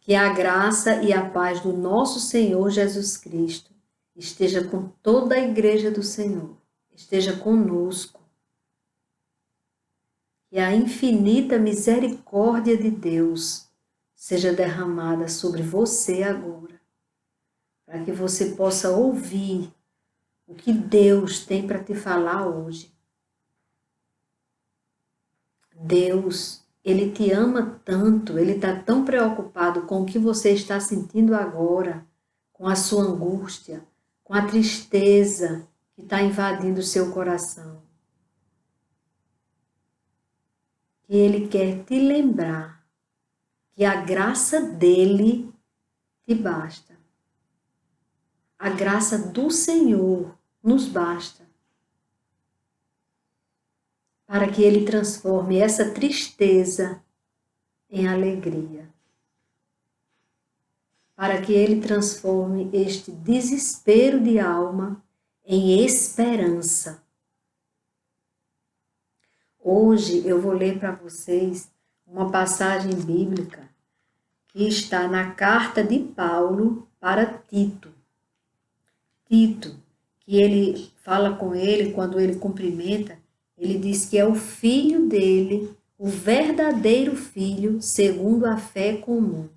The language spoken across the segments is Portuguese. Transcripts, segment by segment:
Que a graça e a paz do nosso Senhor Jesus Cristo esteja com toda a igreja do Senhor, esteja conosco. Que a infinita misericórdia de Deus seja derramada sobre você agora, para que você possa ouvir o que Deus tem para te falar hoje. Deus, Ele te ama tanto, Ele está tão preocupado com o que você está sentindo agora, com a sua angústia, com a tristeza que está invadindo o seu coração. Que Ele quer te lembrar que a graça dEle te basta. A graça do Senhor nos basta. Para que Ele transforme essa tristeza em alegria. Para que Ele transforme este desespero de alma em esperança. Hoje eu vou ler para vocês uma passagem bíblica que está na carta de Paulo para Tito. Tito, que ele fala com ele quando ele cumprimenta, ele diz que é o filho dele, o verdadeiro filho, segundo a fé comum.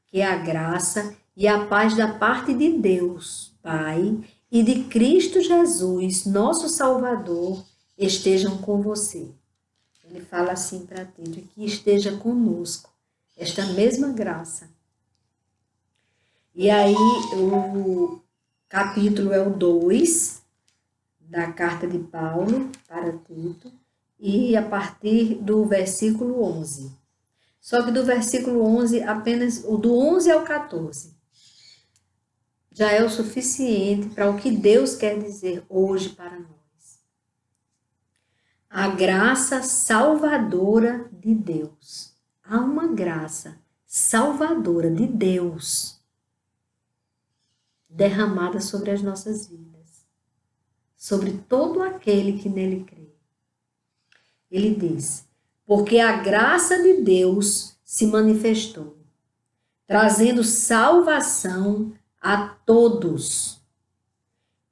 Que a graça e a paz da parte de Deus, Pai, e de Cristo Jesus, nosso Salvador, estejam com você. Ele fala assim para Tito, que esteja conosco, esta mesma graça. E aí, o capítulo é o 2 da carta de Paulo para Tito, e a partir do versículo 11. Só que do versículo 11, apenas o do 11 ao 14, já é o suficiente para o que Deus quer dizer hoje para nós. A graça salvadora de Deus. Há uma graça salvadora de Deus derramada sobre as nossas vidas, sobre todo aquele que nele crê. Ele diz: porque a graça de Deus se manifestou, trazendo salvação a todos.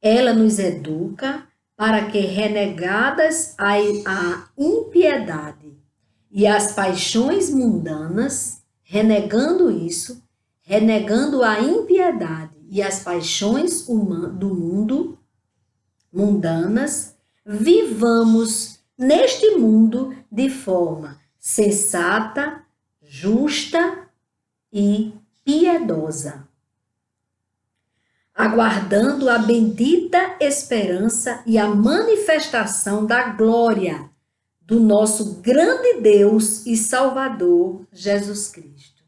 Ela nos educa para que, renegadas a impiedade e as paixões mundanas, renegando a impiedade e as paixões do mundo, mundanas, vivamos neste mundo de forma sensata, justa e piedosa, aguardando a bendita esperança e a manifestação da glória do nosso grande Deus e Salvador, Jesus Cristo.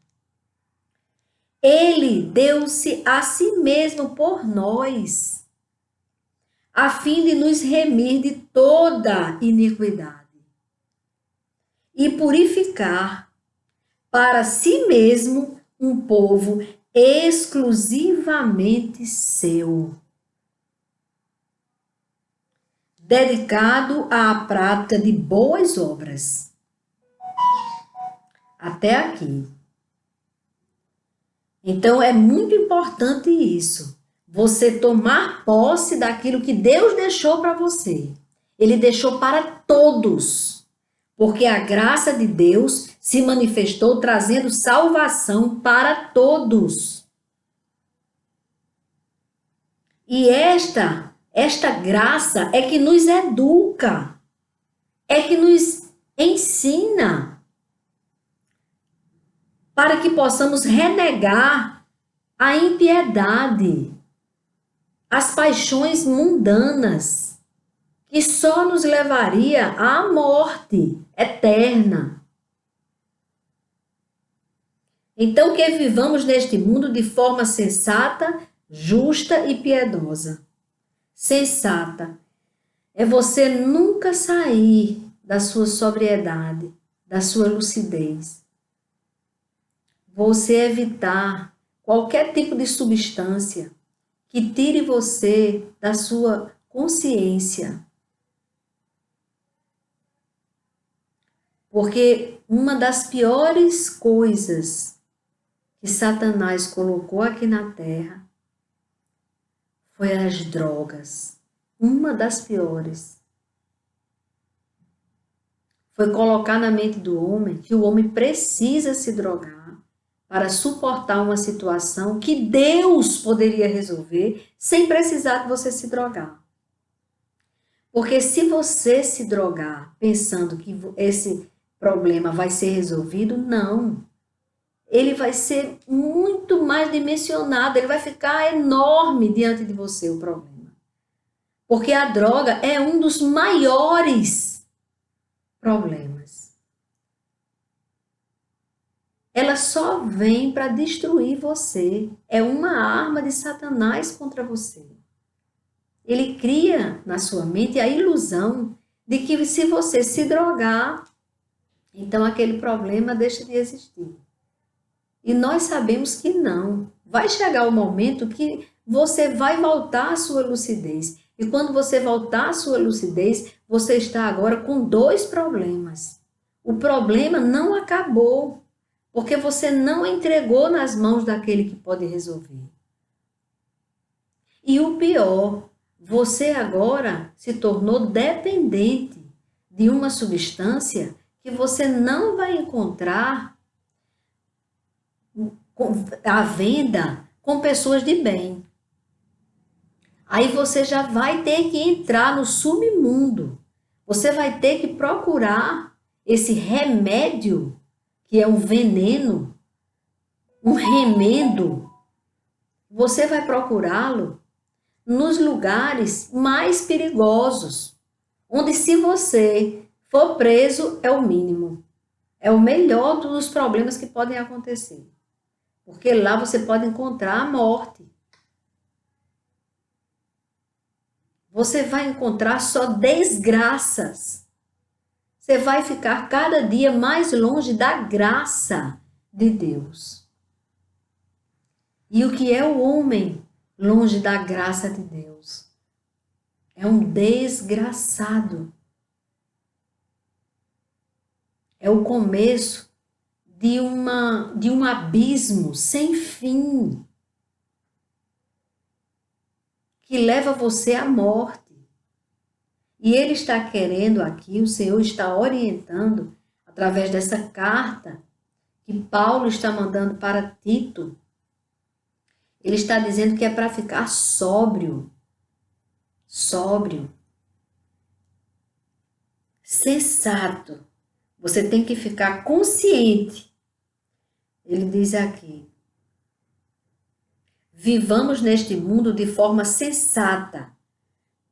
Ele deu-se a si mesmo por nós, a fim de nos remir de toda iniquidade e purificar para si mesmo um povo exclusivamente seu, dedicado à prática de boas obras. Até aqui. Então é muito importante isso, você tomar posse daquilo que Deus deixou para você. Ele deixou para todos, porque a graça de Deus se manifestou trazendo salvação para todos. E esta graça é que nos educa, é que nos ensina, para que possamos renegar a impiedade, as paixões mundanas, que só nos levaria à morte eterna. Então, que vivamos neste mundo de forma sensata, justa e piedosa. Sensata é você nunca sair da sua sobriedade, da sua lucidez. Você evitar qualquer tipo de substância que tire você da sua consciência. Porque uma das piores coisas que Satanás colocou aqui na terra foi as drogas. Uma das piores. Foi colocar na mente do homem que o homem precisa se drogar para suportar uma situação que Deus poderia resolver sem precisar de você se drogar. Porque se você se drogar pensando que esse problema vai ser resolvido, não. Ele vai ser muito mais dimensionado, ele vai ficar enorme diante de você o problema. Porque a droga é um dos maiores problemas. Ela só vem para destruir você. É uma arma de Satanás contra você. Ele cria na sua mente a ilusão de que se você se drogar, então aquele problema deixa de existir. E nós sabemos que não. Vai chegar o momento que você vai voltar à sua lucidez. E quando você voltar à sua lucidez, você está agora com 2 problemas. O problema não acabou, porque você não entregou nas mãos daquele que pode resolver. E o pior, você agora se tornou dependente de uma substância que você não vai encontrar à venda com pessoas de bem. Aí você já vai ter que entrar no submundo. Você vai ter que procurar esse remédio, que é um veneno, um remendo. Você vai procurá-lo nos lugares mais perigosos, onde se você for preso é o mínimo. É o melhor dos problemas que podem acontecer. Porque lá você pode encontrar a morte. Você vai encontrar só desgraças. Você vai ficar cada dia mais longe da graça de Deus. E o que é o homem longe da graça de Deus? É um desgraçado. É o começo de um abismo sem fim, que leva você à morte. E ele está querendo aqui, o Senhor está orientando, através dessa carta que Paulo está mandando para Tito. Ele está dizendo que é para ficar sóbrio, sensato. Você tem que ficar consciente. Ele diz aqui: vivamos neste mundo de forma sensata,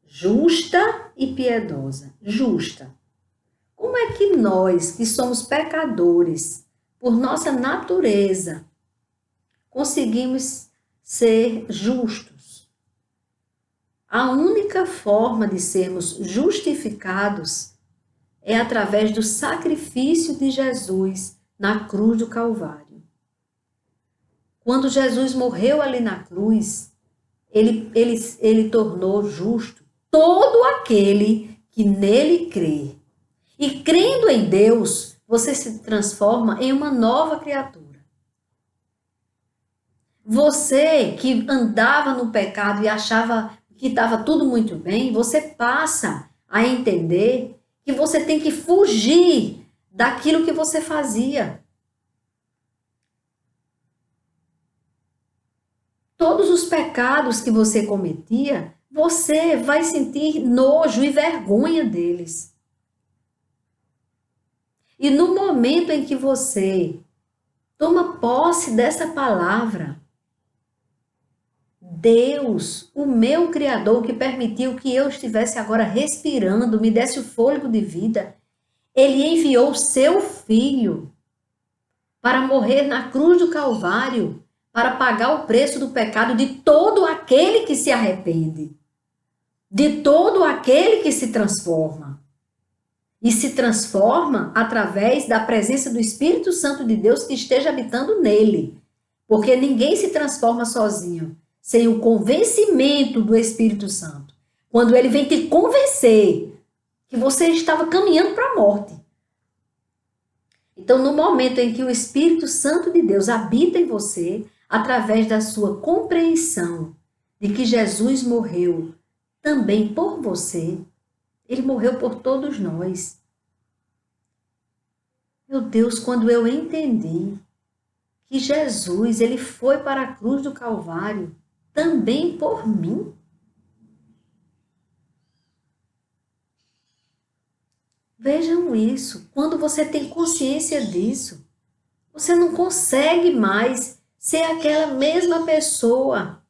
justa e piedosa. Justa. Como é que nós, que somos pecadores, por nossa natureza, conseguimos ser justos? A única forma de sermos justificados é através do sacrifício de Jesus na cruz do Calvário. Quando Jesus morreu ali na cruz, ele tornou justo todo aquele que nele crê. E crendo em Deus, você se transforma em uma nova criatura. Você que andava no pecado e achava que estava tudo muito bem, você passa a entender que você tem que fugir daquilo que você fazia. Todos os pecados que você cometia, você vai sentir nojo e vergonha deles. E no momento em que você toma posse dessa palavra, Deus, o meu Criador, que permitiu que eu estivesse agora respirando, me desse o fôlego de vida, Ele enviou o seu Filho para morrer na cruz do Calvário, para pagar o preço do pecado de todo aquele que se arrepende, de todo aquele que se transforma. E se transforma através da presença do Espírito Santo de Deus que esteja habitando nele. Porque ninguém se transforma sozinho, sem o convencimento do Espírito Santo. Quando ele vem te convencer que você estava caminhando para a morte. Então, no momento em que o Espírito Santo de Deus habita em você, através da sua compreensão de que Jesus morreu também por você, ele morreu por todos nós. Meu Deus, quando eu entendi que Jesus, ele foi para a cruz do Calvário também por mim. Vejam isso, quando você tem consciência disso, você não consegue mais ser aquela mesma pessoa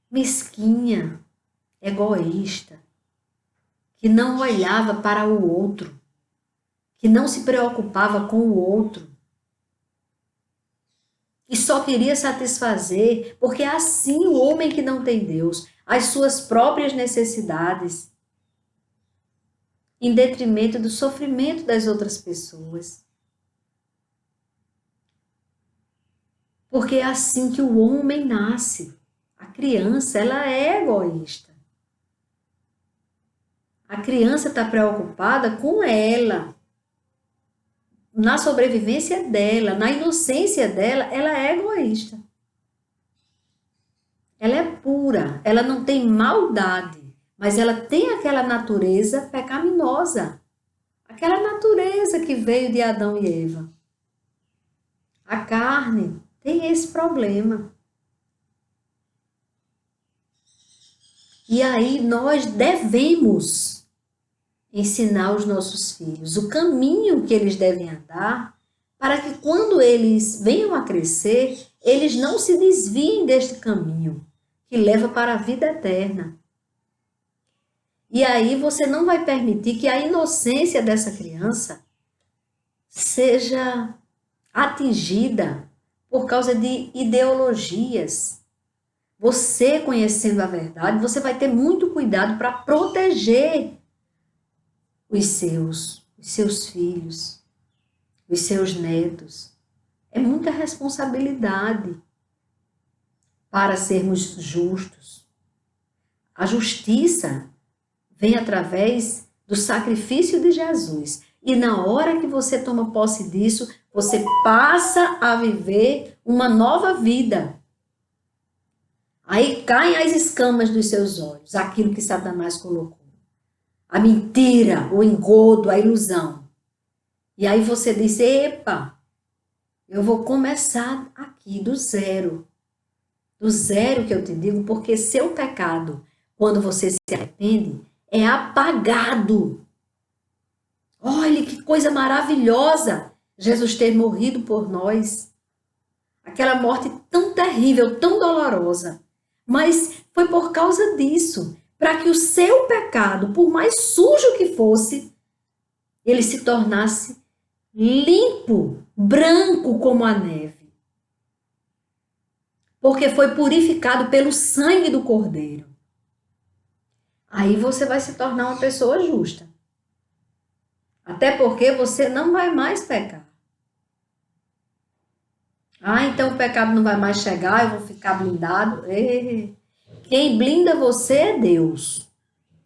mesquinha, egoísta, que não olhava para o outro, que não se preocupava com o outro, que só queria satisfazer, porque é assim o homem que não tem Deus, as suas próprias necessidades, em detrimento do sofrimento das outras pessoas. Porque é assim que o homem nasce. A criança, ela é egoísta. A criança está preocupada com ela, na sobrevivência dela, na inocência dela, ela é egoísta. Ela é pura, ela não tem maldade, mas ela tem aquela natureza pecaminosa, aquela natureza que veio de Adão e Eva. A carne tem esse problema. E aí nós devemos ensinar os nossos filhos o caminho que eles devem andar, para que quando eles venham a crescer, eles não se desviem deste caminho que leva para a vida eterna. E aí você não vai permitir que a inocência dessa criança seja atingida por causa de ideologias. Você, conhecendo a verdade, você vai ter muito cuidado para proteger os seus filhos, os seus netos. É muita responsabilidade para sermos justos. A justiça vem através do sacrifício de Jesus. E na hora que você toma posse disso, você passa a viver uma nova vida. Aí caem as escamas dos seus olhos, aquilo que Satanás colocou. A mentira, o engodo, a ilusão. E aí você diz, epa, eu vou começar aqui do zero. Do zero que eu te digo, porque seu pecado, quando você se arrepende, é apagado. Olha que coisa maravilhosa Jesus ter morrido por nós. Aquela morte tão terrível, tão dolorosa. Mas foi por causa disso, para que o seu pecado, por mais sujo que fosse, ele se tornasse limpo, branco como a neve. Porque foi purificado pelo sangue do Cordeiro. Aí você vai se tornar uma pessoa justa. Até porque você não vai mais pecar. Ah, então o pecado não vai mais chegar, eu vou ficar blindado. Quem blinda você é Deus.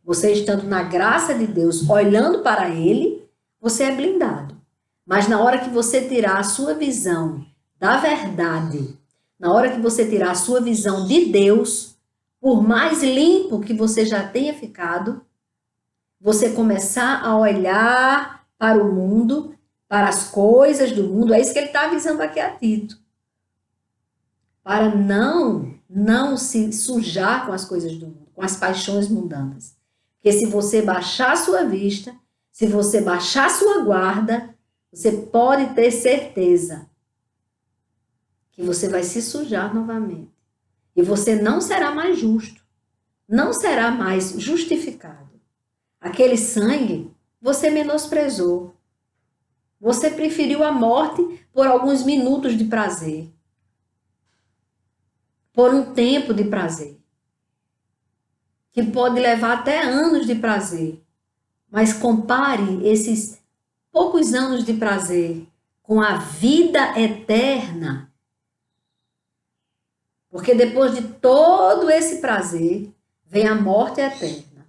Você estando na graça de Deus, olhando para Ele, você é blindado. Mas na hora que você tirar a sua visão da verdade, na hora que você tirar a sua visão de Deus, por mais limpo que você já tenha ficado, você começar a olhar para o mundo, para as coisas do mundo, é isso que ele está avisando aqui a Tito. Para não se sujar com as coisas do mundo, com as paixões mundanas. Porque se você baixar a sua vista, se você baixar a sua guarda, você pode ter certeza que você vai se sujar novamente. E você não será mais justo, não será mais justificado. Aquele sangue, você menosprezou. Você preferiu a morte por alguns minutos de prazer. Por um tempo de prazer. Que pode levar até anos de prazer. Mas compare esses poucos anos de prazer com a vida eterna. Porque depois de todo esse prazer, vem a morte eterna.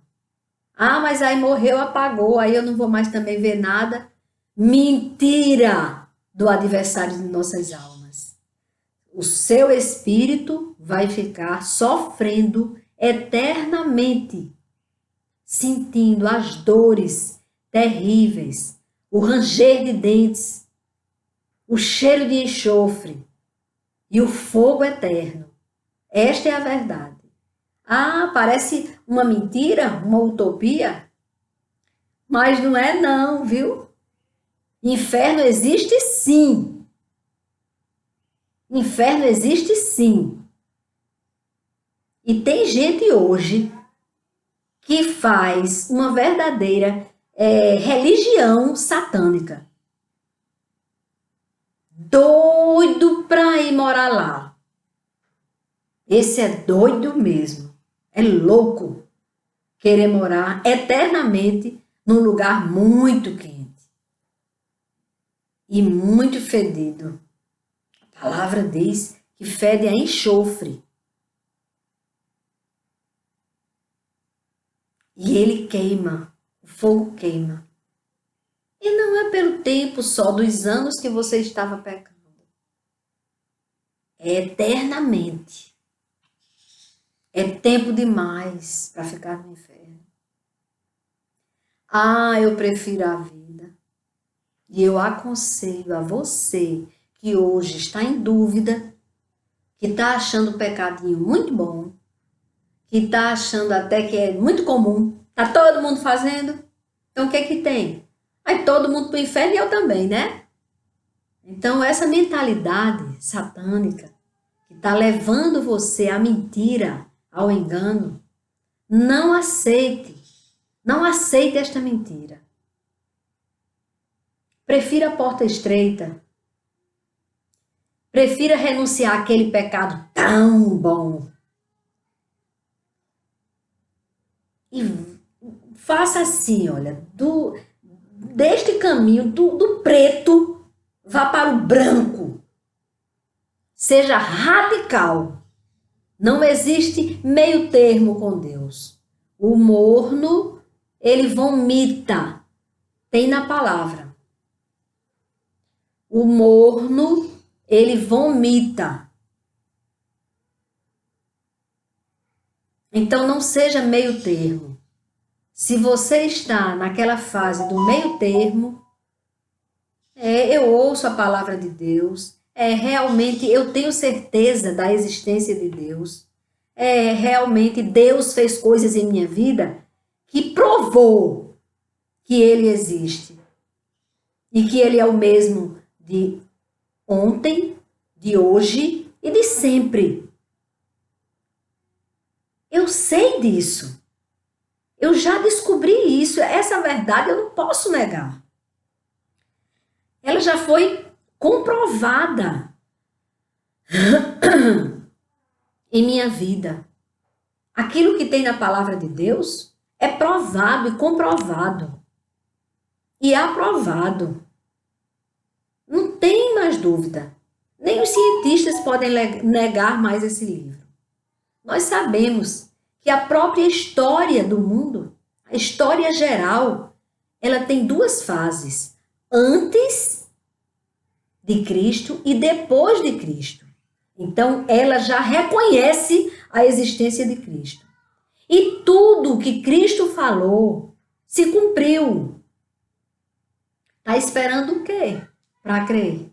Ah, mas aí morreu, apagou, aí eu não vou mais também ver nada. Mentira do adversário de nossas almas. O seu espírito vai ficar sofrendo eternamente, sentindo as dores terríveis, o ranger de dentes, o cheiro de enxofre e o fogo eterno. Esta é a verdade. Ah, parece uma mentira, uma utopia, mas não é não, viu? Inferno existe sim. Inferno existe sim. E tem gente hoje que faz uma verdadeira religião satânica. Doido pra ir morar lá. Esse é doido mesmo. É louco querer morar eternamente num lugar muito quente e muito fedido. A palavra diz que fede a enxofre. E ele queima, o fogo queima. E não é pelo tempo só dos anos que você estava pecando. É eternamente. É tempo demais para ficar no inferno. Ah, eu prefiro a vida. E eu aconselho a você que hoje está em dúvida, que está achando o pecadinho muito bom, que está achando até que é muito comum, está todo mundo fazendo, então o que é que tem? Aí todo mundo para o inferno e eu também, né? Então essa mentalidade satânica que está levando você à mentira, ao engano, não aceite. Não aceite esta mentira. Prefira a porta estreita. Prefira renunciar àquele pecado tão bom. E faça assim, olha, deste caminho do preto, vá para o branco. Seja radical. Não existe meio termo com Deus. O morno, ele vomita. Tem na palavra. O morno, ele vomita. Então não seja meio termo. Se você está naquela fase do meio termo, eu ouço a palavra de Deus, realmente eu tenho certeza da existência de Deus, realmente Deus fez coisas em minha vida que provou que Ele existe e que Ele é o mesmo de ontem, de hoje e de sempre. Eu sei disso. Eu já descobri isso. Essa verdade eu não posso negar. Ela já foi comprovada em minha vida. Aquilo que tem na palavra de Deus é provado e comprovado. E aprovado. Não tem mais dúvida. Nem os cientistas podem negar mais esse livro. Nós sabemos que a própria história do mundo, a história geral, ela tem duas fases. Antes de Cristo e depois de Cristo. Então, ela já reconhece a existência de Cristo. E tudo que Cristo falou se cumpriu. Está esperando o quê para crer?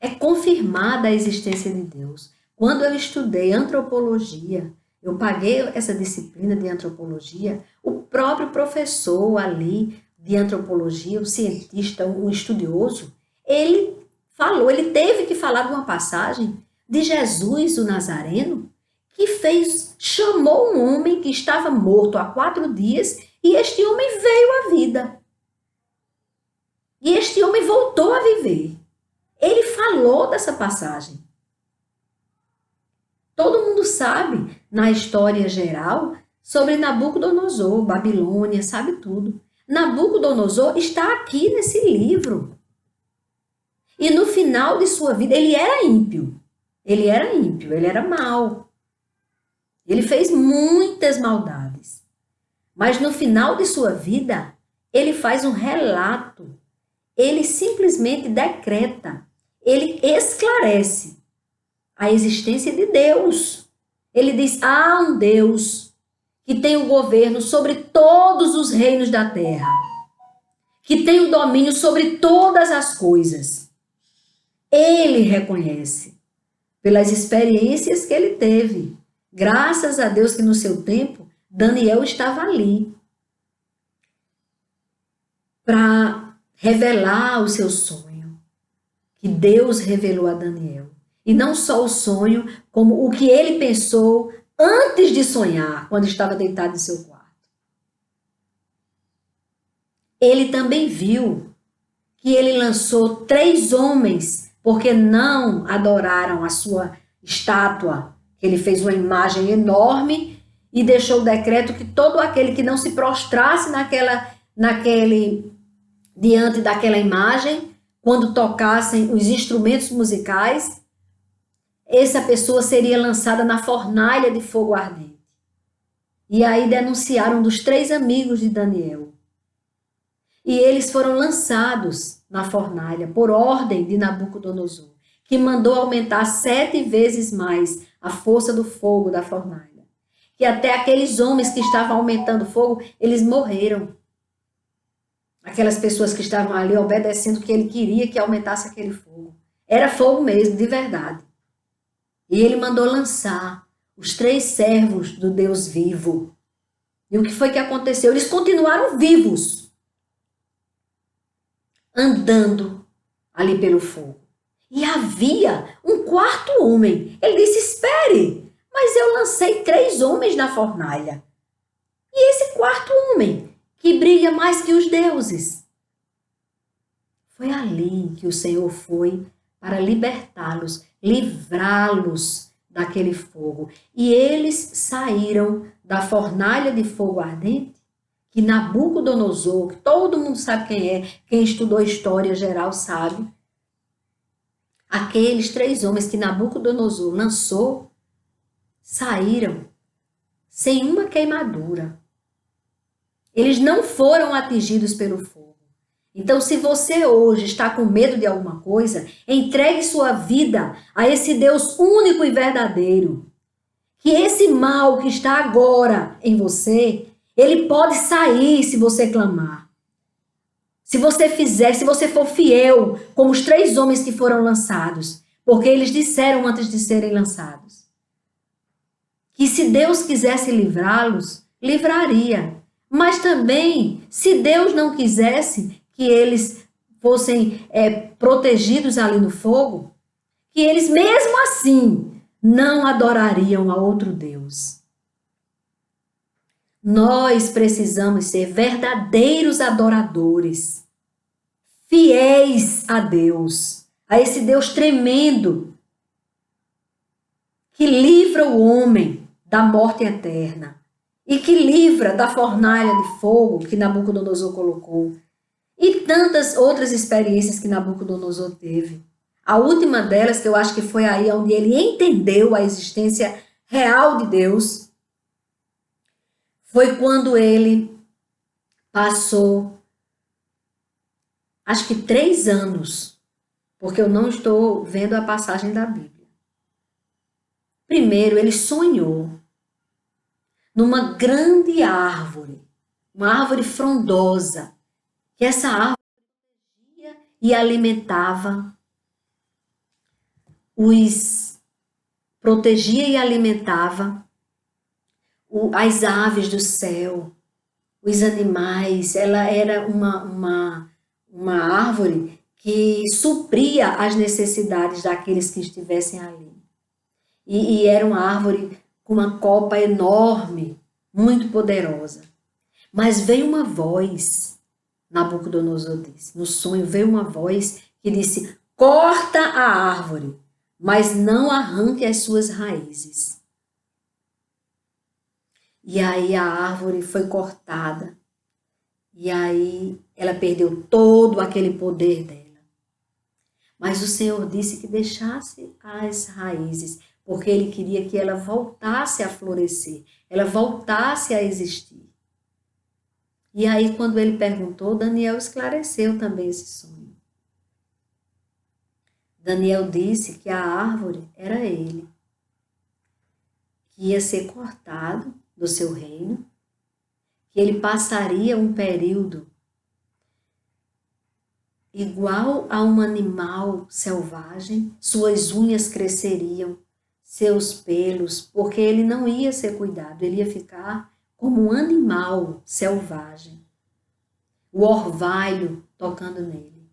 É confirmada a existência de Deus. Quando eu estudei antropologia, eu paguei essa disciplina de antropologia, o próprio professor ali de antropologia, o cientista, o estudioso, ele falou, ele teve que falar de uma passagem de Jesus, o Nazareno, que chamou um homem que estava morto há 4 dias e este homem veio à vida. E este homem voltou a viver. Ele falou dessa passagem. Todo mundo sabe, na história geral, sobre Nabucodonosor, Babilônia, sabe tudo. Nabucodonosor está aqui nesse livro. E no final de sua vida, ele era ímpio. Ele era ímpio, ele era mau. Ele fez muitas maldades. Mas no final de sua vida, ele faz um relato. Ele simplesmente decreta. Ele esclarece a existência de Deus. Ele diz: há um Deus que tem o governo sobre todos os reinos da terra, que tem o domínio sobre todas as coisas. Ele reconhece, pelas experiências que ele teve. Graças a Deus que no seu tempo, Daniel estava ali para revelar o seu sonho, que Deus revelou a Daniel. E não só o sonho, como o que ele pensou antes de sonhar, quando estava deitado em seu quarto. Ele também viu que ele lançou 3 homens, porque não adoraram a sua estátua, que ele fez uma imagem enorme e deixou o decreto que todo aquele que não se prostrasse diante daquela imagem, quando tocassem os instrumentos musicais, essa pessoa seria lançada na fornalha de fogo ardente. E aí denunciaram dos 3 amigos de Daniel. E eles foram lançados na fornalha por ordem de Nabucodonosor, que mandou aumentar 7 vezes mais a força do fogo da fornalha. Que até aqueles homens que estavam aumentando o fogo, eles morreram. Aquelas pessoas que estavam ali obedecendo o que ele queria que aumentasse aquele fogo. Era fogo mesmo, de verdade. E ele mandou lançar os 3 servos do Deus vivo. E o que foi que aconteceu? Eles continuaram vivos, andando ali pelo fogo. E havia um 4º homem. Ele disse: espere, mas eu lancei 3 homens na fornalha. E esse 4º homem, que brilha mais que os deuses. Foi ali que o Senhor foi para libertá-los, livrá-los daquele fogo. E eles saíram da fornalha de fogo ardente, que Nabucodonosor, que todo mundo sabe quem é, quem estudou história geral sabe. Aqueles 3 homens que Nabucodonosor lançou, saíram sem uma queimadura. Eles não foram atingidos pelo fogo. Então, se você hoje está com medo de alguma coisa, entregue sua vida a esse Deus único e verdadeiro. Que esse mal que está agora em você, ele pode sair se você clamar. Se você fizer, se você for fiel, como os 3 homens que foram lançados, porque eles disseram antes de serem lançados, que se Deus quisesse livrá-los, livraria. Mas também, se Deus não quisesse que eles fossem protegidos ali no fogo, que eles mesmo assim não adorariam a outro Deus. Nós precisamos ser verdadeiros adoradores, fiéis a Deus, a esse Deus tremendo, que livra o homem da morte eterna e que livra da fornalha de fogo que Nabucodonosor colocou. E tantas outras experiências que Nabucodonosor teve. A última delas, que eu acho que foi aí onde ele entendeu a existência real de Deus, foi quando ele passou, acho que 3 anos, porque eu não estou vendo a passagem da Bíblia. Primeiro, ele sonhou numa grande árvore, uma árvore frondosa, que essa árvore e protegia e alimentava as aves do céu, os animais. Ela era uma árvore que supria as necessidades daqueles que estivessem ali. E era uma árvore com uma copa enorme, muito poderosa. Mas veio uma voz, Nabucodonosor disse, no sonho veio uma voz que disse: corta a árvore, mas não arranque as suas raízes. E aí a árvore foi cortada. E aí ela perdeu todo aquele poder dela. Mas o Senhor disse que deixasse as raízes, porque ele queria que ela voltasse a florescer, ela voltasse a existir. E aí, quando ele perguntou, Daniel esclareceu também esse sonho. Daniel disse que a árvore era ele, que ia ser cortado do seu reino, que ele passaria um período igual a um animal selvagem, suas unhas cresceriam, seus pelos, porque ele não ia ser cuidado, ele ia ficar como um animal selvagem, o orvalho tocando nele,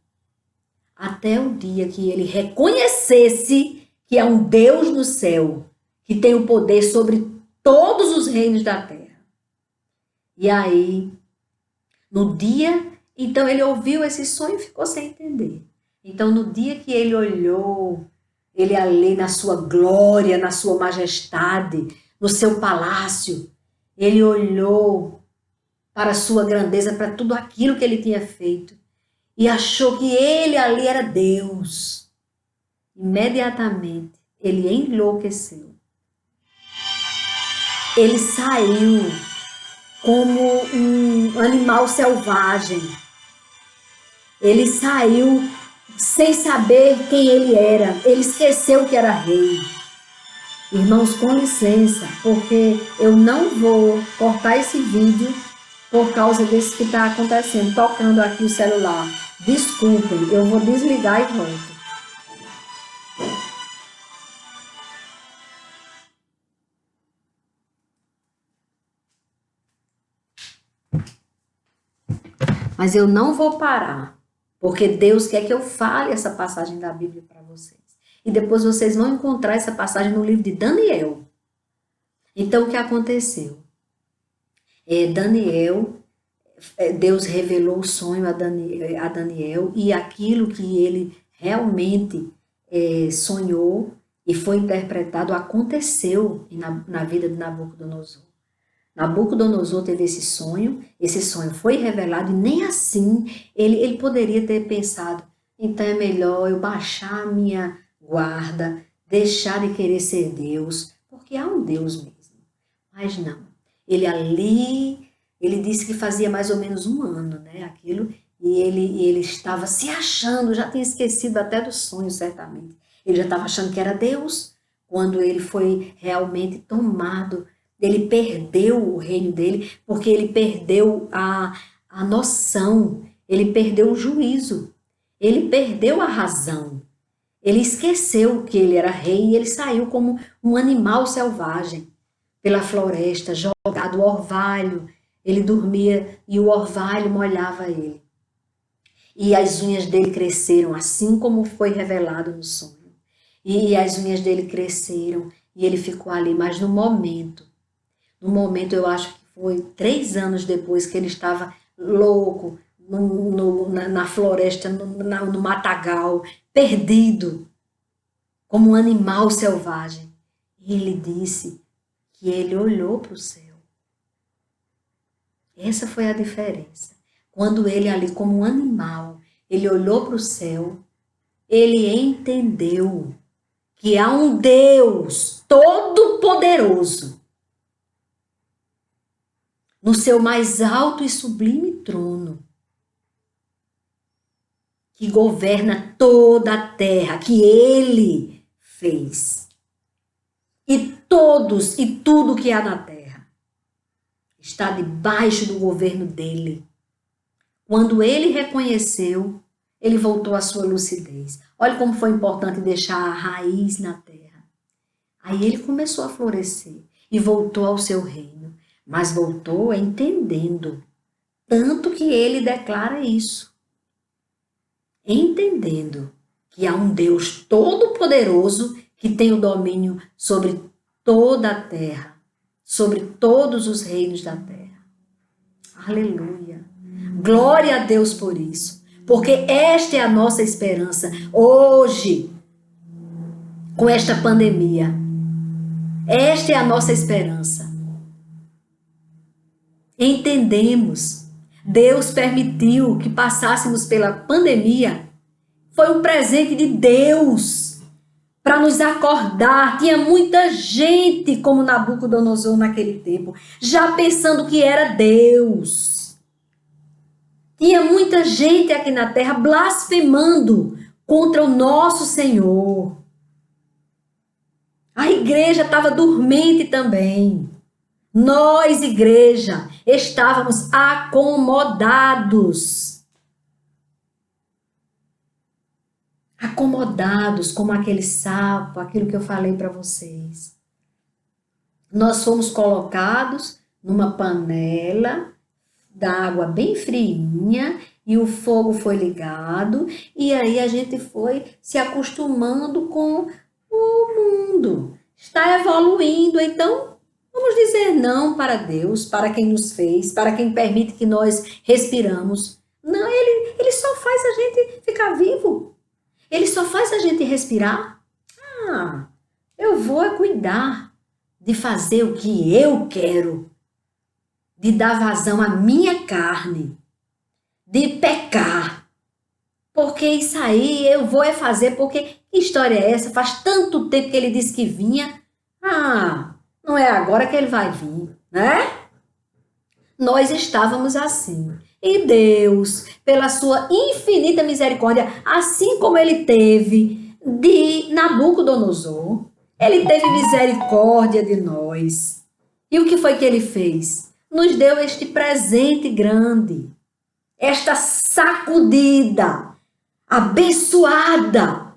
até o dia que ele reconhecesse que é um Deus no céu, que tem o poder sobre todos os reinos da terra. E aí, no dia, então ele ouviu esse sonho e ficou sem entender. Então, no dia que ele olhou, ele ali na sua glória, na sua majestade, no seu palácio, ele olhou para a sua grandeza, para tudo aquilo que ele tinha feito e achou que ele ali era Deus. Imediatamente, ele enlouqueceu. Ele saiu como um animal selvagem. Ele saiu sem saber quem ele era. Ele esqueceu que era rei. Irmãos, com licença, porque eu não vou cortar esse vídeo por causa desse que está acontecendo, tocando aqui o celular. Desculpem, eu vou desligar e volto. Mas eu não vou parar, porque Deus quer que eu fale essa passagem da Bíblia para vocês. E depois vocês vão encontrar essa passagem no livro de Daniel. Então, o que aconteceu? Deus revelou o sonho a Daniel e aquilo que ele realmente sonhou e foi interpretado aconteceu na vida de Nabucodonosor. Nabucodonosor teve esse sonho foi revelado e nem assim ele poderia ter pensado, então é melhor eu baixar a minha guarda, deixar de querer ser Deus, porque há um Deus mesmo. Mas não, ele disse que fazia mais ou menos um ano, né, aquilo, e ele estava se achando, já tinha esquecido até do sonho, certamente. Ele já estava achando que era Deus, quando ele foi realmente tomado. Ele perdeu o reino dele, porque ele perdeu a noção, ele perdeu o juízo, ele perdeu a razão. Ele esqueceu que ele era rei e ele saiu como um animal selvagem pela floresta, jogado o orvalho. Ele dormia e o orvalho molhava ele. E as unhas dele cresceram, assim como foi revelado no sonho. E as unhas dele cresceram e ele ficou ali, mas no momento, eu acho que foi 3 anos depois que ele estava louco na floresta, no matagal, perdido, como um animal selvagem. E ele disse que ele olhou para o céu. Essa foi a diferença. Quando ele ali, como um animal, ele olhou para o céu, ele entendeu que há um Deus todo-poderoso no seu mais alto e sublime trono, que governa toda a terra, que ele fez. E todos e tudo que há na terra está debaixo do governo dele. Quando ele reconheceu, ele voltou à sua lucidez. Olha como foi importante deixar a raiz na terra. Aí ele começou a florescer e voltou ao seu reino. Mas voltou entendendo, tanto que ele declara isso, entendendo que há um Deus todo-poderoso que tem o domínio sobre toda a terra, sobre todos os reinos da terra. Aleluia! Glória a Deus por isso, porque esta é a nossa esperança hoje, com esta pandemia. Esta é a nossa esperança. Entendemos. Deus permitiu que passássemos pela pandemia. Foi um presente de Deus para nos acordar. Tinha muita gente como Nabucodonosor naquele tempo, já pensando que era Deus. Tinha muita gente aqui na terra blasfemando contra o nosso Senhor. A igreja estava dormente também. Nós, igreja, estávamos acomodados. Acomodados como aquele sapo, aquilo que eu falei para vocês. Nós fomos colocados numa panela d'água bem friinha e o fogo foi ligado e aí a gente foi se acostumando com o mundo. Está evoluindo, então vamos dizer não para Deus, para quem nos fez, para quem permite que nós respiramos. Não, ele só faz a gente ficar vivo. Ele só faz a gente respirar. Eu vou cuidar de fazer o que eu quero, de dar vazão à minha carne, de pecar. Porque isso aí eu vou fazer, porque que história é essa? Faz tanto tempo que ele disse que vinha. Não é agora que ele vai vir, né? Nós estávamos assim. E Deus, pela sua infinita misericórdia, assim como ele teve de Nabucodonosor, ele teve misericórdia de nós. E o que foi que ele fez? Nos deu este presente grande, esta sacudida, abençoada,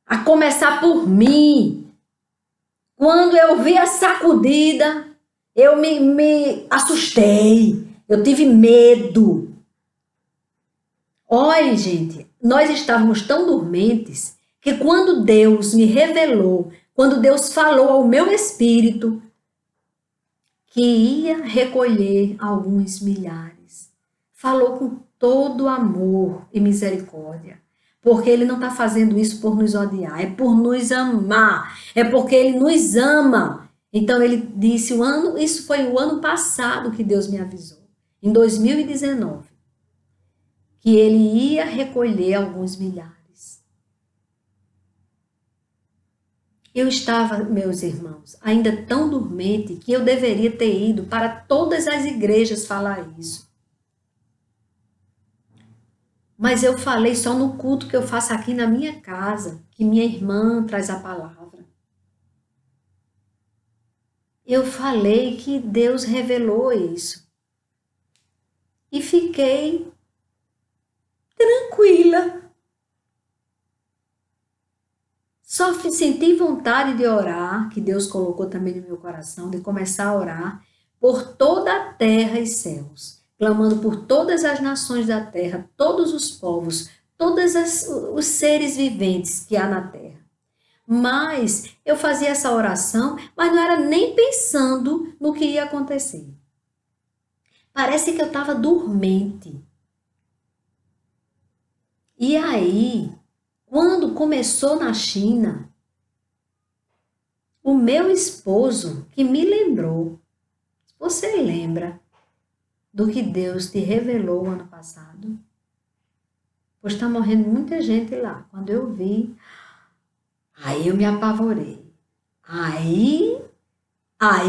a começar por mim. Quando eu vi a sacudida, eu me assustei, eu tive medo. Olha, gente, nós estávamos tão dormentes que quando Deus me revelou, quando Deus falou ao meu espírito que ia recolher alguns milhares, falou com todo amor e misericórdia. Porque ele não está fazendo isso por nos odiar, é por nos amar, é porque ele nos ama. Então ele disse, isso foi o ano passado que Deus me avisou, em 2019, que ele ia recolher alguns milhares. Eu estava, meus irmãos, ainda tão dormente que eu deveria ter ido para todas as igrejas falar isso. Mas eu falei só no culto que eu faço aqui na minha casa, que minha irmã traz a palavra. Eu falei que Deus revelou isso. E fiquei tranquila. Só senti vontade de orar, que Deus colocou também no meu coração, de começar a orar por toda a terra e céus, clamando por todas as nações da terra, todos os povos, todos os seres viventes que há na terra. Mas eu fazia essa oração, mas não era nem pensando no que ia acontecer. Parece que eu estava dormente. E aí, quando começou na China, o meu esposo que me lembrou, você lembra do que Deus te revelou ano passado? Pois está morrendo muita gente lá. Quando eu vi, aí eu me apavorei. Aí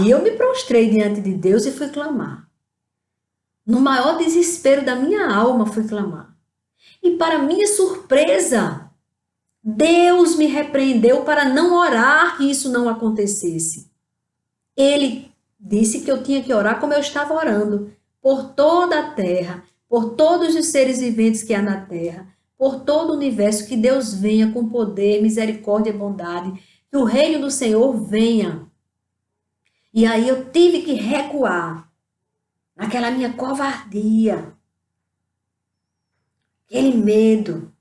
eu me prostrei diante de Deus e fui clamar. No maior desespero da minha alma fui clamar. E para minha surpresa, Deus me repreendeu para não orar que isso não acontecesse. Ele disse que eu tinha que orar como eu estava orando, por toda a terra, por todos os seres viventes que há na terra, por todo o universo, que Deus venha com poder, misericórdia e bondade, que o reino do Senhor venha. E aí eu tive que recuar naquela minha covardia, aquele medo.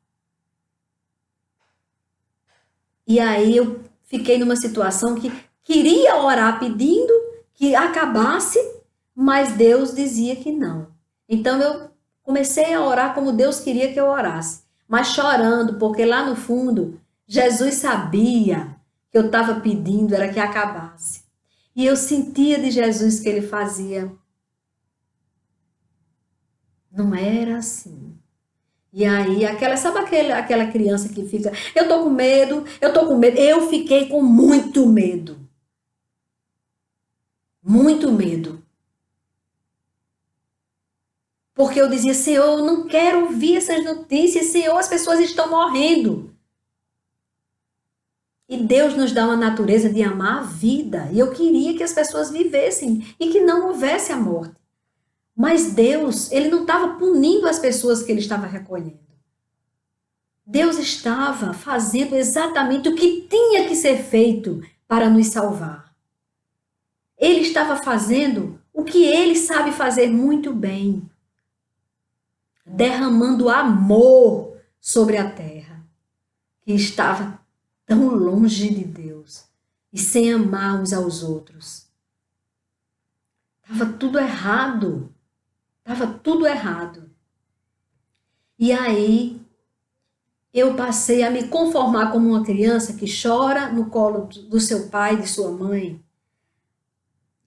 E aí eu fiquei numa situação que queria orar pedindo que acabasse, mas Deus dizia que não. Então eu comecei a orar como Deus queria que eu orasse, mas chorando, porque lá no fundo Jesus sabia que eu estava pedindo era que acabasse. E eu sentia de Jesus que ele fazia. Não era assim. E aí, sabe aquela criança que fica, eu tô com medo, eu tô com medo. Eu fiquei com muito medo. Muito medo. Porque eu dizia, Senhor, eu não quero ouvir essas notícias, Senhor, as pessoas estão morrendo. E Deus nos dá uma natureza de amar a vida. E eu queria que as pessoas vivessem e que não houvesse a morte. Mas Deus, Ele não estava punindo as pessoas que Ele estava recolhendo. Deus estava fazendo exatamente o que tinha que ser feito para nos salvar. Ele estava fazendo o que Ele sabe fazer muito bem. Derramando amor sobre a terra, que estava tão longe de Deus e sem amar uns aos outros. Estava tudo errado. Estava tudo errado. E aí eu passei a me conformar como uma criança que chora no colo do seu pai, de sua mãe.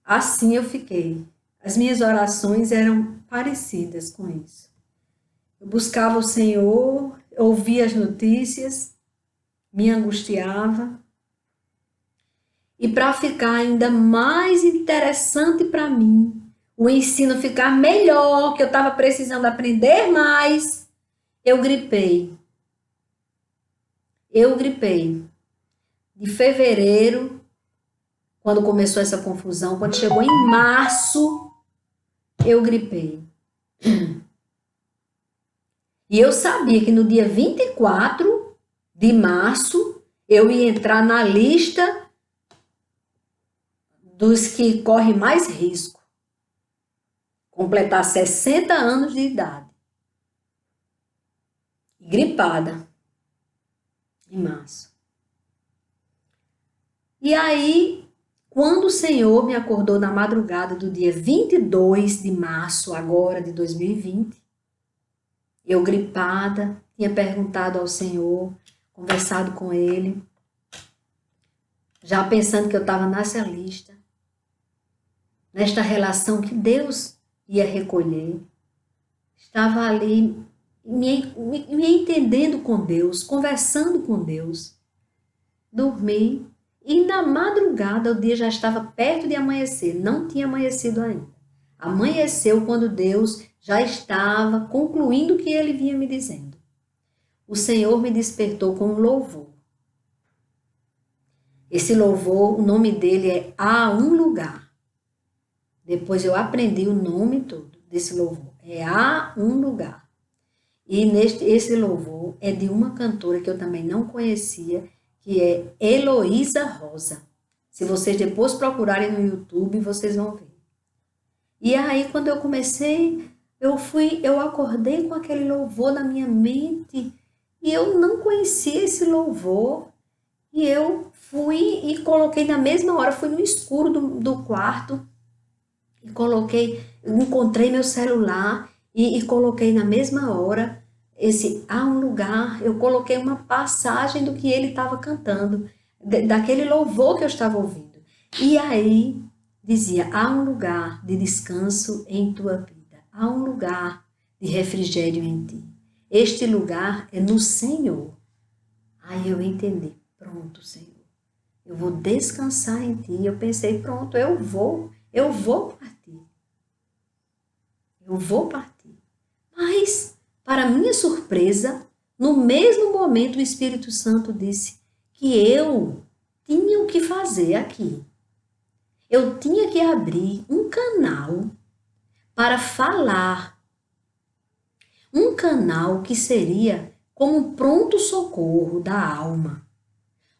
Assim eu fiquei. As minhas orações eram parecidas com isso. Eu buscava o Senhor, ouvia as notícias, me angustiava. E para ficar ainda mais interessante para mim, o ensino ficar melhor, que eu estava precisando aprender mais, eu gripei. De fevereiro, quando começou essa confusão, quando chegou em março, eu gripei. E eu sabia que no dia 24 de março, eu ia entrar na lista dos que correm mais risco. Completar 60 anos de idade. Gripada. Em março. E aí, quando o Senhor me acordou na madrugada do dia 22 de março, agora de 2020, eu gripada, tinha perguntado ao Senhor, conversado com Ele, já pensando que eu estava nessa lista, nesta relação que Deus ia recolher. Estava ali me entendendo com Deus, conversando com Deus. Dormi e na madrugada o dia já estava perto de amanhecer, não tinha amanhecido ainda. Amanheceu quando Deus já estava concluindo o que Ele vinha me dizendo. O Senhor me despertou com um louvor. Esse louvor, o nome dele é Há um Lugar. Depois eu aprendi o nome todo desse louvor. É Há um Lugar. E esse louvor é de uma cantora que eu também não conhecia, que é Heloísa Rosa. Se vocês depois procurarem no YouTube, vocês vão ver. E aí, quando eu comecei, eu acordei com aquele louvor na minha mente e eu não conhecia esse louvor. E eu fui e coloquei na mesma hora, fui no escuro do quarto e encontrei meu celular e coloquei na mesma hora Há um Lugar. Eu coloquei uma passagem do que ele estava cantando, daquele louvor que eu estava ouvindo. E aí dizia, há um lugar de descanso em tua vida, há um lugar de refrigério em ti. Este lugar é no Senhor. Aí eu entendi, pronto, Senhor, eu vou descansar em ti. Eu pensei, pronto, eu vou partir. Eu vou partir. Mas, para minha surpresa, no mesmo momento o Espírito Santo disse que eu tinha o que fazer aqui. Eu tinha que abrir um canal para falar. Um canal que seria como um pronto-socorro da alma.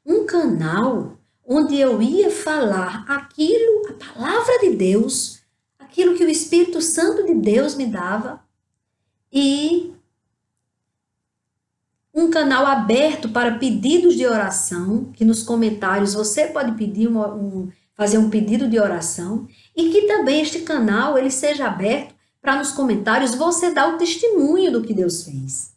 Um canal onde eu ia falar aquilo, a palavra de Deus, aquilo que o Espírito Santo de Deus me dava, e um canal aberto para pedidos de oração, que nos comentários você pode pedir fazer um pedido de oração, e que também este canal ele seja aberto para nos comentários você dar o testemunho do que Deus fez.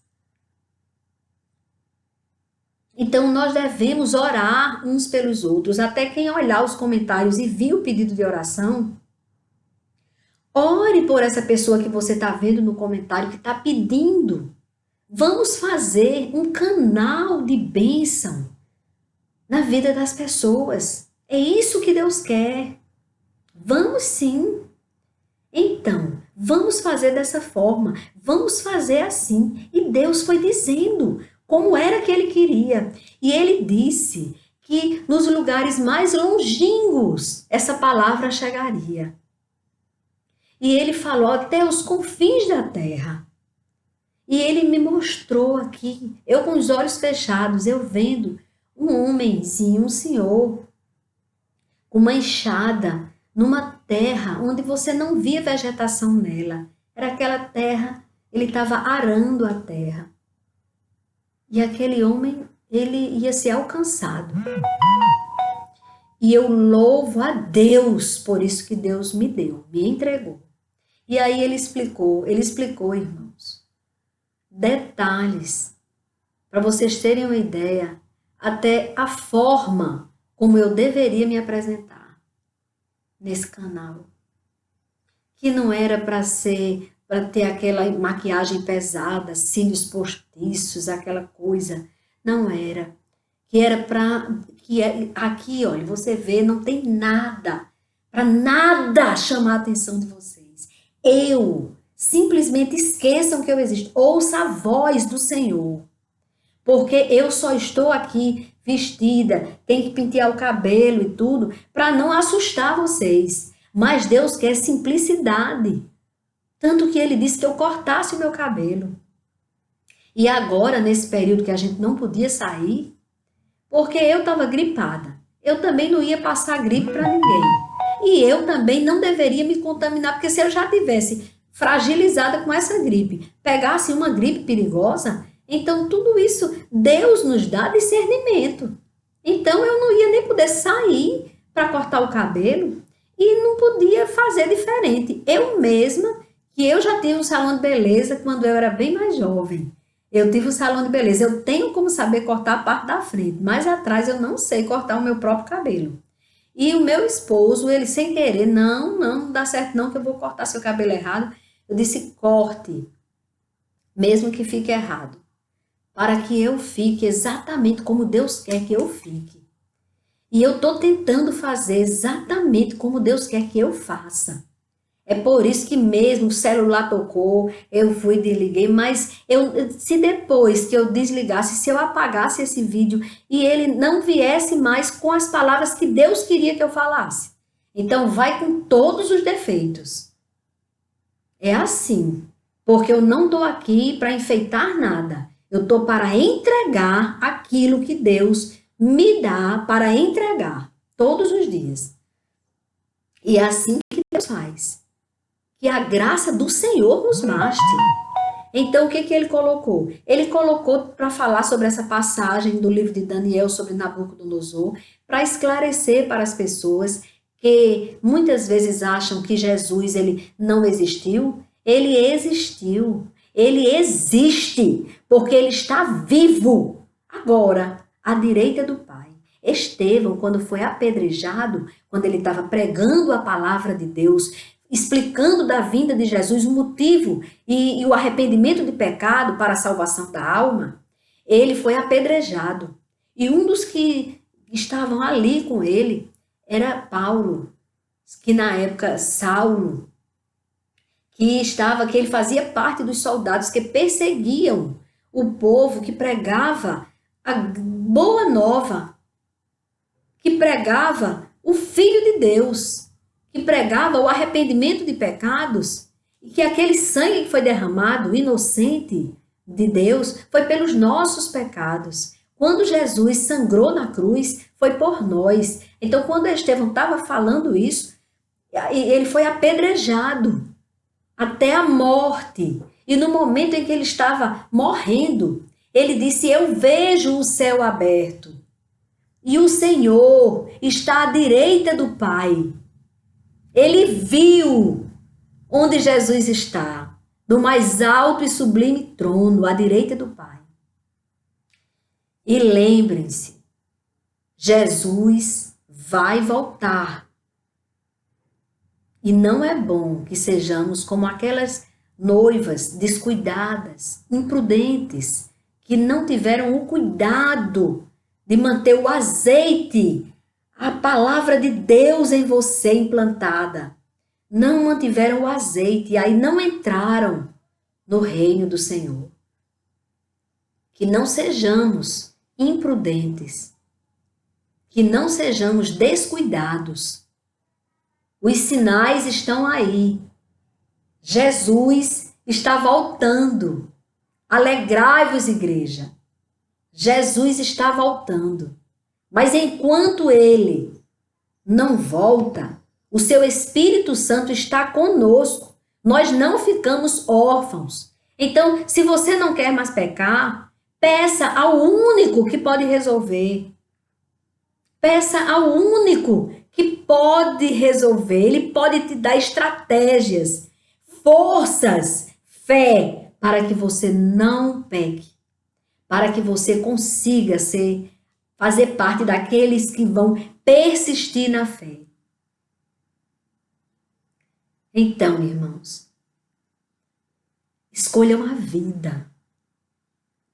Então, nós devemos orar uns pelos outros. Até quem olhar os comentários e vir o pedido de oração, ore por essa pessoa que você está vendo no comentário, que está pedindo. Vamos fazer um canal de bênção na vida das pessoas. É isso que Deus quer. Vamos sim. Então, vamos fazer dessa forma, vamos fazer assim. E Deus foi dizendo como era que ele queria. E ele disse que nos lugares mais longínquos essa palavra chegaria. E ele falou até os confins da terra. E ele me mostrou aqui, eu com os olhos fechados, eu vendo um homenzinho, um senhor, com uma enxada, numa terra onde você não via vegetação nela. Era aquela terra, ele estava arando a terra. E aquele homem, ele ia ser alcançado. E eu louvo a Deus por isso que Deus me deu, me entregou. E aí ele explicou, irmãos, detalhes, para vocês terem uma ideia, até a forma como eu deveria me apresentar nesse canal. Que não era para ter aquela maquiagem pesada, cílios postiços, aquela coisa. Não era. Que era aqui, olha, você vê, não tem nada, para nada chamar a atenção de vocês. Simplesmente esqueçam que eu existo. Ouça a voz do Senhor. Porque eu só estou aqui vestida, tem que pentear o cabelo e tudo, para não assustar vocês. Mas Deus quer simplicidade. Tanto que ele disse que eu cortasse o meu cabelo. E agora, nesse período que a gente não podia sair, porque eu estava gripada, eu também não ia passar gripe para ninguém. E eu também não deveria me contaminar, porque se eu já tivesse fragilizada com essa gripe, pegasse uma gripe perigosa, então tudo isso, Deus nos dá discernimento. Então eu não ia nem poder sair para cortar o cabelo e não podia fazer diferente. Eu mesma, que eu já tive um salão de beleza quando eu era bem mais jovem. Eu tive um salão de beleza, eu tenho como saber cortar a parte da frente, mas atrás eu não sei cortar o meu próprio cabelo. E o meu esposo, ele sem querer, não dá certo não que eu vou cortar seu cabelo errado. Eu disse, corte, mesmo que fique errado, para que eu fique exatamente como Deus quer que eu fique. E eu estou tentando fazer exatamente como Deus quer que eu faça. É por isso que mesmo o celular tocou, eu fui e desliguei, mas se depois que eu desligasse, se eu apagasse esse vídeo e ele não viesse mais com as palavras que Deus queria que eu falasse, então vai com todos os defeitos. É assim, porque eu não estou aqui para enfeitar nada, eu estou para entregar aquilo que Deus me dá para entregar todos os dias. E é assim que Deus faz. Que a graça do Senhor nos baste. Então, o que ele colocou? Ele colocou para falar sobre essa passagem do livro de Daniel sobre Nabucodonosor, para esclarecer para as pessoas que muitas vezes acham que Jesus ele não existiu. Ele existiu. Ele existe, porque ele está vivo agora, à direita do Pai. Estevão, quando foi apedrejado, quando ele estava pregando a palavra de Deus, explicando da vinda de Jesus, o motivo e o arrependimento de pecado para a salvação da alma, ele foi apedrejado. E um dos que estavam ali com ele era Paulo, que na época Saulo, que ele fazia parte dos soldados que perseguiam o povo que pregava a boa nova, que pregava o Filho de Deus, que pregava o arrependimento de pecados, e que aquele sangue que foi derramado, inocente de Deus, foi pelos nossos pecados. Quando Jesus sangrou na cruz, foi por nós. Então, quando Estevão estava falando isso, ele foi apedrejado até a morte. E no momento em que ele estava morrendo, ele disse, eu vejo o céu aberto. E o Senhor está à direita do Pai. Ele viu onde Jesus está, no mais alto e sublime trono, à direita do Pai. E lembrem-se, Jesus vai voltar. E não é bom que sejamos como aquelas noivas descuidadas, imprudentes, que não tiveram o cuidado de manter o azeite, a palavra de Deus em você implantada. Não mantiveram o azeite e aí não entraram no reino do Senhor. Que não sejamos imprudentes, que não sejamos descuidados. Os sinais estão aí. Jesus está voltando. Alegrai-vos, igreja. Jesus está voltando. Mas enquanto ele não volta, o seu Espírito Santo está conosco. Nós não ficamos órfãos. Então, se você não quer mais pecar, peça ao único que pode resolver. Peça ao único que pode resolver. Ele pode te dar estratégias, forças, fé, para que você não peque. Para que você consiga fazer parte daqueles que vão persistir na fé. Então, irmãos, escolham a vida.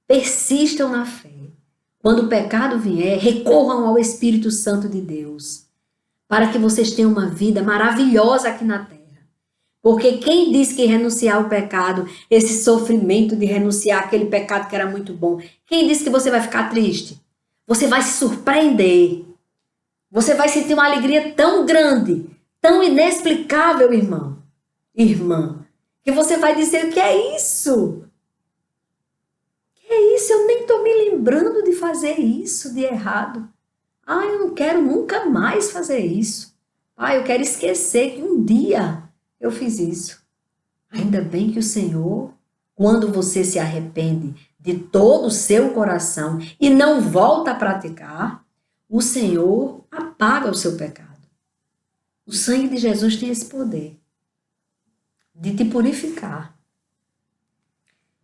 Persistam na fé. Quando o pecado vier, recorram ao Espírito Santo de Deus, para que vocês tenham uma vida maravilhosa aqui na terra. Porque quem diz que renunciar ao pecado, esse sofrimento de renunciar àquele pecado que era muito bom, quem diz que você vai ficar triste? Você vai se surpreender. Você vai sentir uma alegria tão grande, tão inexplicável, irmão, irmã, que você vai dizer: que é isso? Que é isso? Eu nem estou me lembrando de fazer isso de errado. Ah, eu não quero nunca mais fazer isso. Ah, eu quero esquecer que um dia eu fiz isso. Ainda bem que o Senhor, quando você se arrepende de todo o seu coração e não volta a praticar, o Senhor apaga o seu pecado. O sangue de Jesus tem esse poder de te purificar.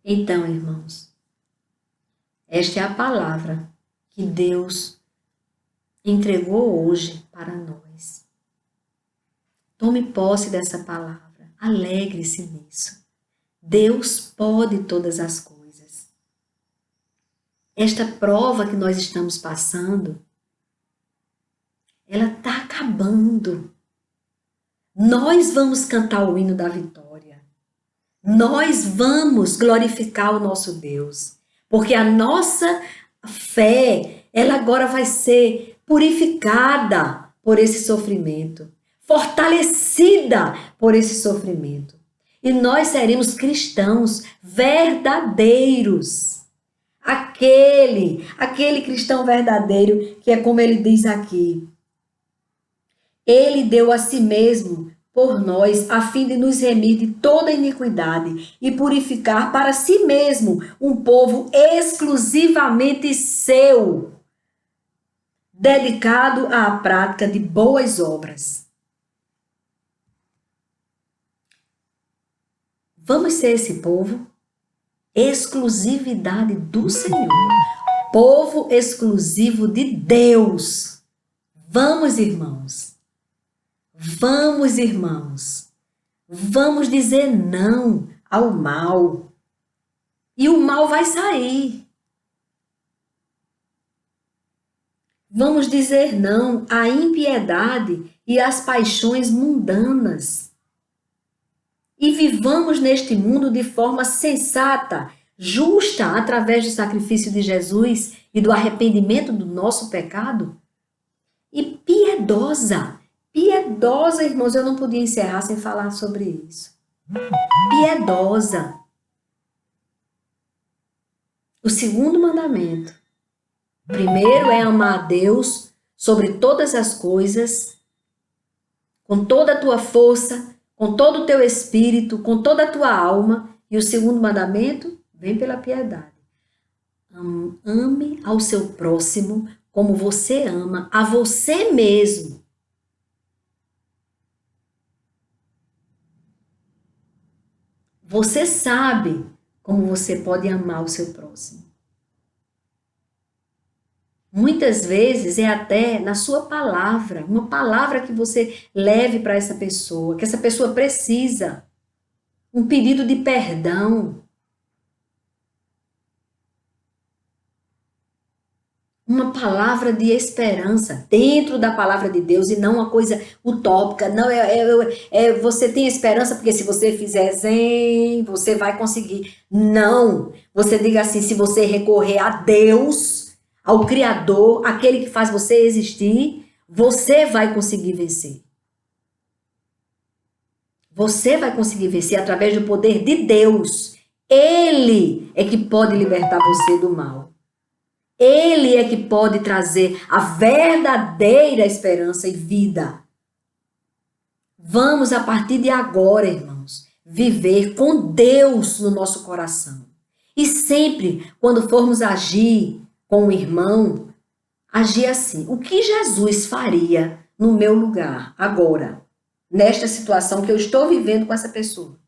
Então, irmãos, esta é a palavra que Deus entregou hoje para nós. Tome posse dessa palavra. Alegre-se nisso. Deus pode todas as coisas. Esta prova que nós estamos passando, ela está acabando. Nós vamos cantar o hino da vitória. Nós vamos glorificar o nosso Deus. Porque a nossa fé, ela agora vai ser purificada por esse sofrimento. Fortalecida por esse sofrimento. E nós seremos cristãos verdadeiros. Aquele cristão verdadeiro que é como ele diz aqui. Ele deu a si mesmo por nós, a fim de nos remir de toda iniquidade e purificar para si mesmo um povo exclusivamente seu, dedicado à prática de boas obras. Vamos ser esse povo? Exclusividade do Senhor. Povo exclusivo de Deus. Vamos, irmãos. Vamos, irmãos. Vamos dizer não ao mal. E o mal vai sair. Vamos dizer não à impiedade e às paixões mundanas. E vivamos neste mundo de forma sensata, justa, através do sacrifício de Jesus e do arrependimento do nosso pecado. E piedosa. Piedosa, irmãos, eu não podia encerrar sem falar sobre isso. Piedosa. O segundo mandamento. Primeiro é amar a Deus sobre todas as coisas, com toda a tua força, com todo o teu espírito, com toda a tua alma. E o segundo mandamento vem pela piedade. Ame ao seu próximo como você ama a você mesmo. Você sabe como você pode amar o seu próximo. Muitas vezes é até na sua palavra, uma palavra que você leve para essa pessoa, que essa pessoa precisa. um pedido de perdão, uma palavra de esperança dentro da palavra de Deus e não uma coisa utópica. Não você tem esperança porque se você fizer zen, você vai conseguir. Não, você diga assim, se você recorrer a Deus, ao Criador, aquele que faz você existir, você vai conseguir vencer. Você vai conseguir vencer através do poder de Deus. Ele é que pode libertar você do mal. Ele é que pode trazer a verdadeira esperança e vida. Vamos, a partir de agora, irmãos, viver com Deus no nosso coração. E sempre, quando formos agir com o irmão, agir assim. O que Jesus faria no meu lugar, agora, nesta situação que eu estou vivendo com essa pessoa?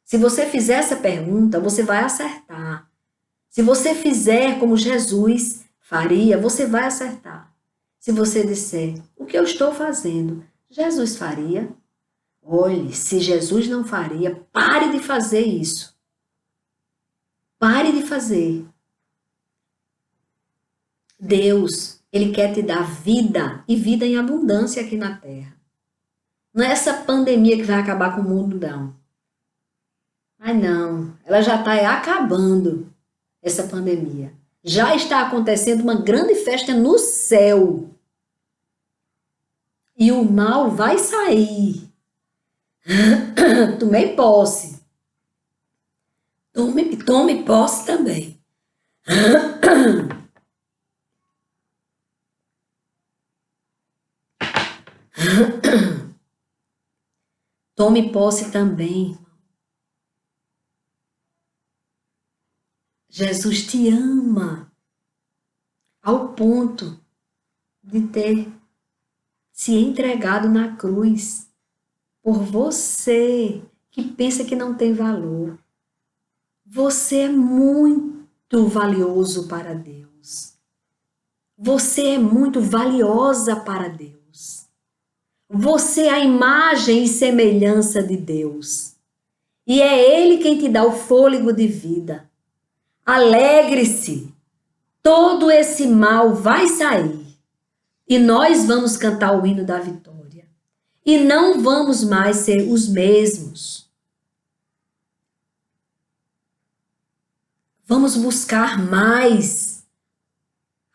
Se você fizer essa pergunta, você vai acertar. Se você fizer como Jesus faria, você vai acertar. Se você disser, o que eu estou fazendo, Jesus faria? Olhe, se Jesus não faria, pare de fazer isso. Pare de fazer. Deus, Ele quer te dar vida e vida em abundância aqui na Terra. Não é essa pandemia que vai acabar com o mundo, não. Mas não, ela já está acabando. Essa pandemia. Já está acontecendo uma grande festa no céu. E o mal vai sair. Tomei posse. Tome posse também. Tome posse também. Jesus te ama ao ponto de ter se entregado na cruz por você que pensa que não tem valor. Você é muito valioso para Deus. Você é muito valiosa para Deus. Você é a imagem e semelhança de Deus. E é Ele quem te dá o fôlego de vida. Alegre-se. Todo esse mal vai sair. E nós vamos cantar o hino da vitória. E não vamos mais ser os mesmos. Vamos buscar mais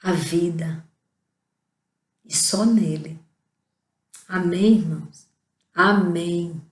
a vida. E só nele. Amém, irmãos? Amém.